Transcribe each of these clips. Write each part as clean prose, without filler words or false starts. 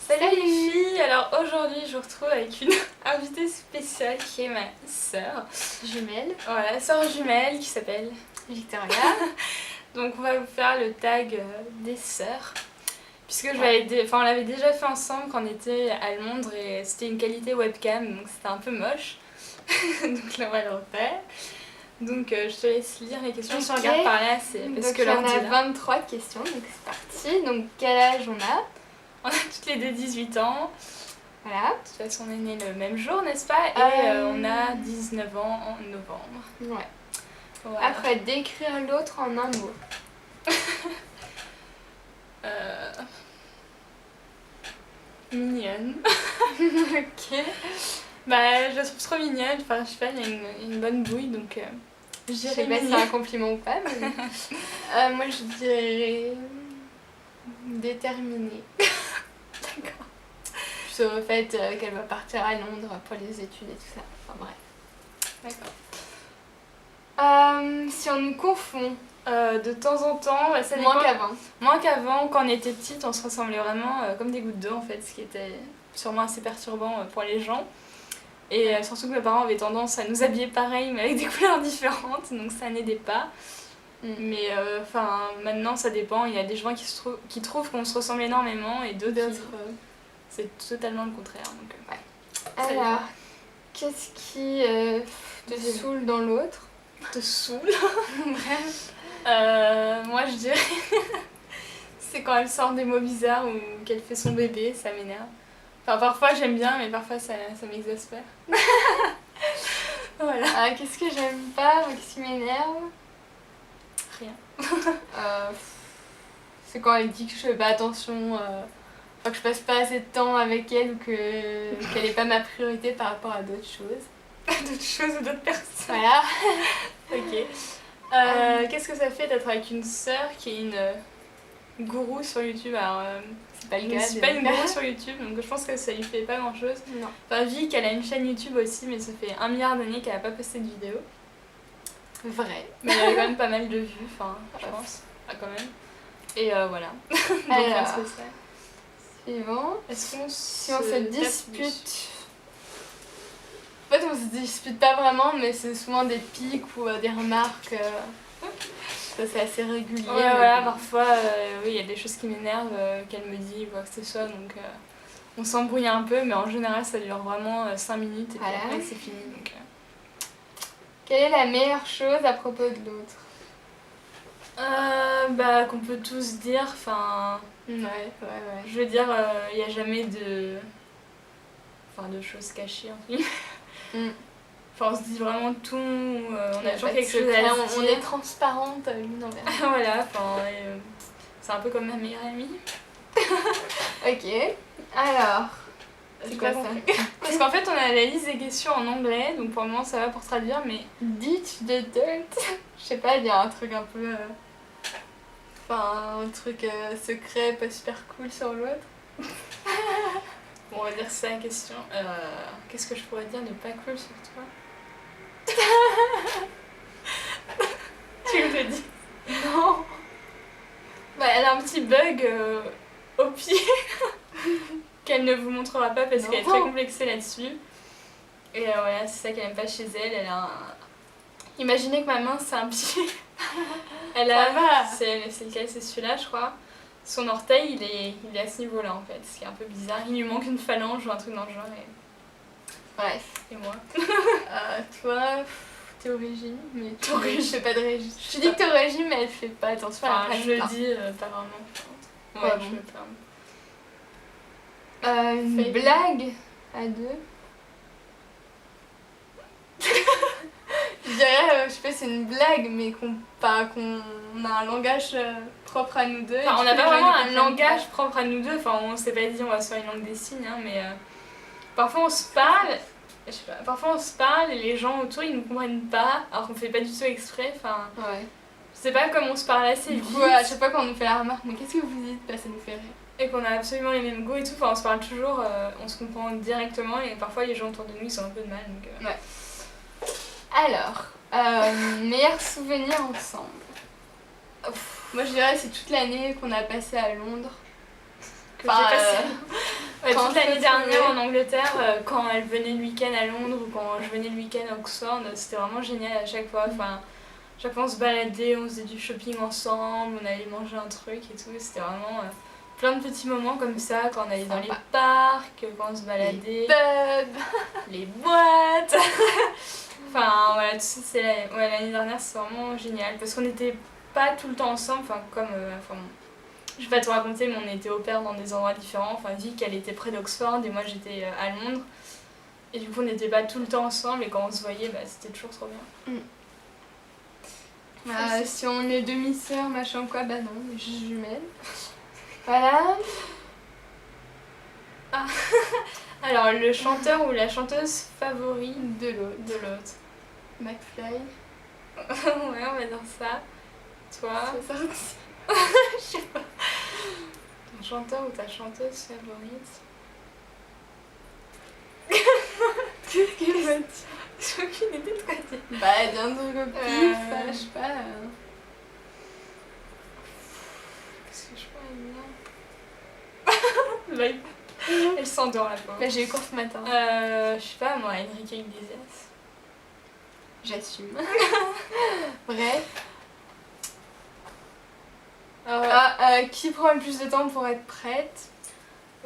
Salut les filles. Alors aujourd'hui je vous retrouve avec une invitée spéciale qui est ma sœur jumelle. Voilà, sœur jumelle qui s'appelle Victoria. Donc on va vous faire le tag des sœurs. Puisque on l'avait déjà fait ensemble quand on était à Londres et c'était une qualité webcam donc c'était un peu moche. Donc là on va le refaire. Donc je te laisse lire les questions. Si on regarde par là, c'est parce que là on a 23 questions, donc c'est parti. Donc quel âge on a? On a toutes les deux 18 ans. Voilà. De toute façon on est nés le même jour, n'est-ce pas? Et on a 19 ans en novembre. Ouais. Voilà. Après, décrire l'autre en un mot. Mignonne. Ok. Bah, je la trouve trop mignonne. Enfin, je sais pas, il y a une bonne bouille donc. Je sais pas si c'est un compliment ou pas, mais. Moi je dirais. Déterminée. D'accord. Sur le fait qu'elle va partir à Londres pour les études et tout ça. Enfin bref. D'accord. Si on nous confond. De temps en temps, ça Moins dépend. qu'avant. Moins qu'avant, quand on était petite, on se ressemblait vraiment comme des gouttes d'eau en fait, ce qui était sûrement assez perturbant pour les gens. Et surtout que mes parents avaient tendance à nous habiller pareil mais avec des couleurs différentes, donc ça n'aidait pas. Mais maintenant ça dépend, il y a des gens qui trouvent qu'on se ressemble énormément et d'autres c'est totalement le contraire. Donc, ouais. Alors, qu'est-ce qui te saoule dans l'autre? Te saoule? Bref. Moi je dirais c'est quand elle sort des mots bizarres ou qu'elle fait son bébé, ça m'énerve. Enfin parfois j'aime bien mais parfois ça m'exaspère. Voilà. Qu'est-ce que j'aime pas, qu'est-ce qui m'énerve? Rien. C'est quand elle dit que je fais pas attention, que je passe pas assez de temps avec elle ou qu'elle est pas ma priorité par rapport à d'autres choses. D'autres choses ou d'autres personnes. Voilà. Ok. Qu'est-ce que ça fait d'être avec une sœur qui est une gourou sur YouTube? Alors, c'est pas le cas. C'est pas une gourou sur YouTube, donc je pense que ça lui fait pas grand chose. Non. Enfin, Vic, elle a une chaîne YouTube aussi, mais ça fait 1 milliard d'années qu'elle a pas posté de vidéo. Vrai. Mais elle a quand même pas mal de vues, enfin, je pense. Ah, quand même. Et voilà. Donc, alors, ça. Suivant. Est-ce qu'on si on se dispute? En fait, on se dispute pas vraiment, mais c'est souvent des piques ou des remarques. Ça, c'est assez régulier. Ouais, voilà, parfois, oui, il y a des choses qui m'énervent, qu'elle me dit, quoi que ce soit, donc on s'embrouille un peu, mais en général, ça dure vraiment 5 minutes et puis après, c'est fini. Donc, Quelle est la meilleure chose à propos de l'autre? Qu'on peut tous dire, enfin... Ouais. Je veux dire, il n'y a jamais de choses cachées, en fait. Enfin, on se dit vraiment tout, on a toujours quelque chose à dire. On est transparente l'une envers l'autre. Voilà, c'est un peu comme ma meilleure amie. Ok, alors, c'est quoi ça? Parce qu'en fait, on a la liste des questions en anglais, donc pour le moment ça va pour traduire, mais... Ditch de dirt. Je sais pas, il y a un truc un peu... un truc secret, pas super cool sur l'autre. Bon, on va dire ça la question. Qu'est-ce que je pourrais dire de pas cool sur toi? Tu me le dis? Non. Elle a un petit bug au pied qu'elle ne vous montrera pas parce qu'elle est très complexée là-dessus. Et voilà, c'est ça qu'elle aime pas chez elle. Elle a Imaginez que ma main c'est un pied. Elle a... C'est lequel? C'est celui-là, je crois. Son orteil, il est à ce niveau-là en fait, ce qui est un peu bizarre. Il lui manque une phalange ou un truc dans le genre. Bref. Et moi? Toi, t'es au régime, mais je fais pas de régime. Je dis que t'es au régime, mais elle fait pas attention à la je le dis pas vraiment. Ouais, je me ferme. Une blague à deux. Je dirais, je sais pas, c'est une blague, mais qu'on a un langage propre à nous deux. Enfin, on n'a pas vraiment un langage propre à nous deux, enfin on s'est pas dit on va se faire une langue des signes, hein, mais parfois on se parle, je sais pas, parfois on se parle et les gens autour ils nous comprennent pas, alors qu'on fait pas du tout exprès, enfin... Ouais. Je sais pas comment on se parle assez vite. À chaque fois qu'on nous fait la remarque, mais qu'est-ce que vous dites? Bah ça nous fait rire. Et qu'on a absolument les mêmes goûts et tout, enfin on se parle toujours, on se comprend directement et parfois les gens autour de nous ils ont un peu de mal, donc... Ouais. Alors, meilleur souvenir ensemble. Moi je dirais c'est toute l'année qu'on a passé à Londres. Que j'ai passé. Ouais, Quand toute l'année je dernière retrouvais. en Angleterre, quand elle venait le week-end à Londres ou quand je venais le week-end à Oxford, c'était vraiment génial à chaque fois. Enfin, chaque fois on se baladait, on faisait du shopping ensemble, on allait manger un truc et tout. C'était vraiment plein de petits moments comme ça quand on allait dans les Sympa. parcs, quand on se baladait, Pub. les boîtes. Enfin, voilà, tout ça, ouais, l'année dernière, c'est vraiment génial parce qu'on n'était pas tout le temps ensemble. Enfin, comme. Enfin, bon, je vais pas te raconter, mais on était au pair dans des endroits différents. Enfin, Vic, elle était près d'Oxford et moi j'étais à Londres. Et du coup, on n'était pas tout le temps ensemble et quand on se voyait, bah, c'était toujours trop bien. Si on est demi-sœurs, machin quoi, bah non, mais juste jumelles. Voilà. Alors, le chanteur ou la chanteuse favorite De l'autre. de l'autre. McFly. Ouais, on va dire ça. Toi, C'est sorti. je sais pas. Ton chanteur ou ta chanteuse favorite? Qu'est-ce qu'il va dire? J'ai aucune idée de quoi dire. Bah, d'un truc au pif, je sais pas. Qu'est-ce que je pourrais dire? Elle s'endort la pauvre. Bah, j'ai eu cours ce matin. Je sais pas moi, Enrique Iglesias. J'assume. Bref. Qui prend le plus de temps pour être prête?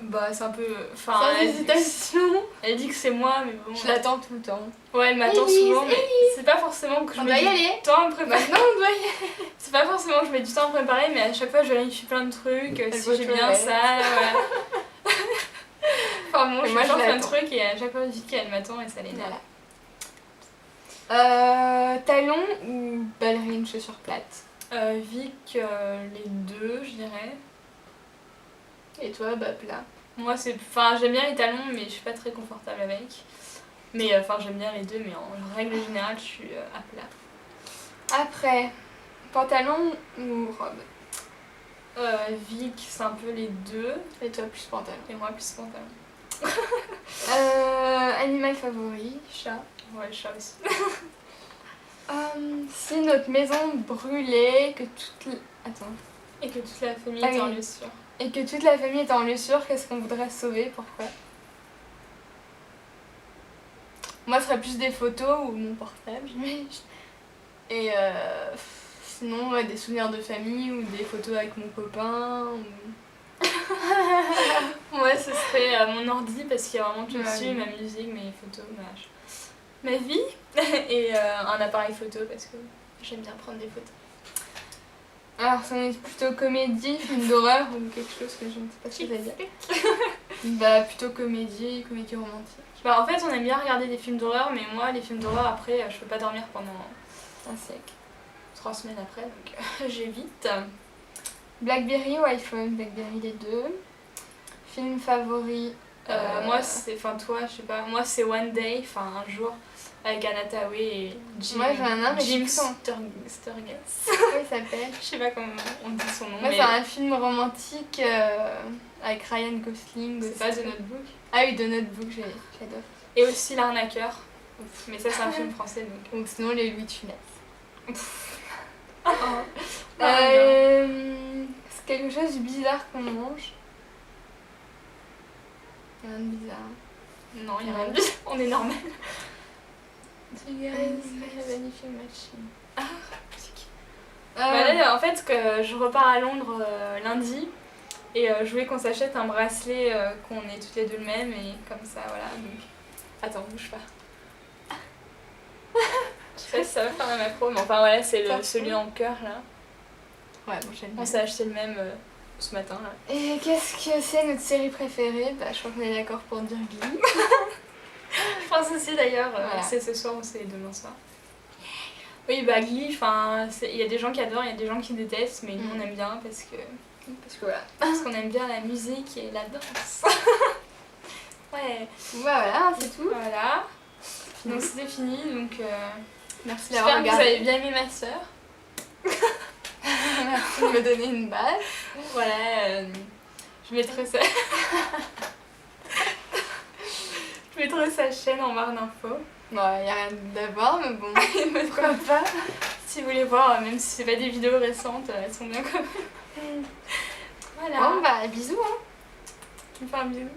Bah c'est un peu... Enfin, Sans hésitation. elle dit que c'est moi, mais bon... Je l'attends tout le temps. Ouais, elle m'attend Élise, souvent, mais c'est pas forcément que je On mets doit y du aller. temps à me préparer. Maintenant, on doit y aller. C'est pas forcément que je mets du temps à me préparer, mais à chaque fois je vérifie plein de trucs, Elle si voit j'ai tout bien le ça, voilà. Enfin bon, Et je moi, fais je plein de l'attends. trucs et à chaque fois je dis qu'elle m'attend et ça l'énerve. Voilà. Talons ou ballerine chaussures plates? Vic, les deux, je dirais. Et toi, bah plat. Moi, c'est... Enfin, j'aime bien les talons, mais je suis pas très confortable avec. Mais enfin, j'aime bien les deux, mais en règle générale, je suis à plat. Après, pantalon ou robe? Vic, c'est un peu les deux, Et toi, plus pantalon. et moi, plus pantalon. Animal favori? Chat. Ouais, le chat aussi. Si notre maison brûlait, que toute... Attends. Et que toute la famille Ah est en oui. lieu sûr. Et que toute la famille est en lieu sûr, qu'est-ce qu'on voudrait sauver? Pourquoi? Moi, ce serait plus des photos ou mon portable, j'imagine. Et sinon, ouais, des souvenirs de famille ou des photos avec mon copain. Ou... Ouais, ce serait mon ordi parce qu'il y a vraiment tout Ouais, dessus, oui. ma musique, mes photos, ma vie et un appareil photo parce que j'aime bien prendre des photos. Alors, ça est plutôt comédie, film d'horreur ou quelque chose que je ne sais pas ce que ça veut dire. Bah, plutôt comédie romantique. Bah, en fait, on aime bien regarder des films d'horreur, mais moi, les films d'horreur, après, je peux pas dormir pendant Un siècle. 3 semaines après, donc j'évite. Blackberry ou iPhone? Blackberry, les deux. Film favori? Moi, c'est. Enfin, toi, je sais pas. Moi, c'est One Day, enfin, un jour, avec Anna Thaoué et Jim. Moi, j'en ai un, mais je sais Jim plus comment. Sturgess. Comment il s'appelle? Je sais pas comment on dit son nom. Moi, mais c'est un film romantique avec Ryan Gosling. c'est pas The Notebook. Ah oui, The Notebook, j'adore. Et aussi L'Arnaqueur. Mais ça, c'est un film français donc. Ou sinon, les Louis de Funès. Oh. C'est quelque chose de bizarre qu'on mange. Rien de bizarre. Non, il y a rien de bizarre. On est normal. Magnifique machine. Bah là, en fait, que je repars à Londres lundi et je voulais qu'on s'achète un bracelet qu'on ait toutes les deux le même et comme ça, voilà. Donc, attends, bouge pas. Je sais pas si ça va faire la macro, mais enfin voilà, c'est celui en cœur là. Ouais, bon, j'aime bien. On s'est acheté le même ce matin là. Et qu'est-ce que c'est notre série préférée? Bah, je crois qu'on est d'accord pour dire Glee. Je pense aussi d'ailleurs, Voilà. c'est ce soir ou c'est demain soir. Oui, bah Glee, enfin, il y a des gens qui adorent, il y a des gens qui détestent, mais nous on aime bien parce que voilà, parce qu'on aime bien la musique et la danse. Ouais. Voilà, c'est tout. Voilà. Donc c'était fini, donc Merci j'espère d'avoir que vous regardé. avez bien aimé ma soeur. Merci de me donner une base. Voilà, je mettrai ça. Je mettrai sa chaîne en barre d'infos. Bon, y a rien d'avoir, mais bon, pourquoi pas. Si vous voulez voir, même si c'est pas des vidéos récentes, elles sont bien quand même. Voilà. Bon, bah, bisous, hein. Tu me fais un bisou.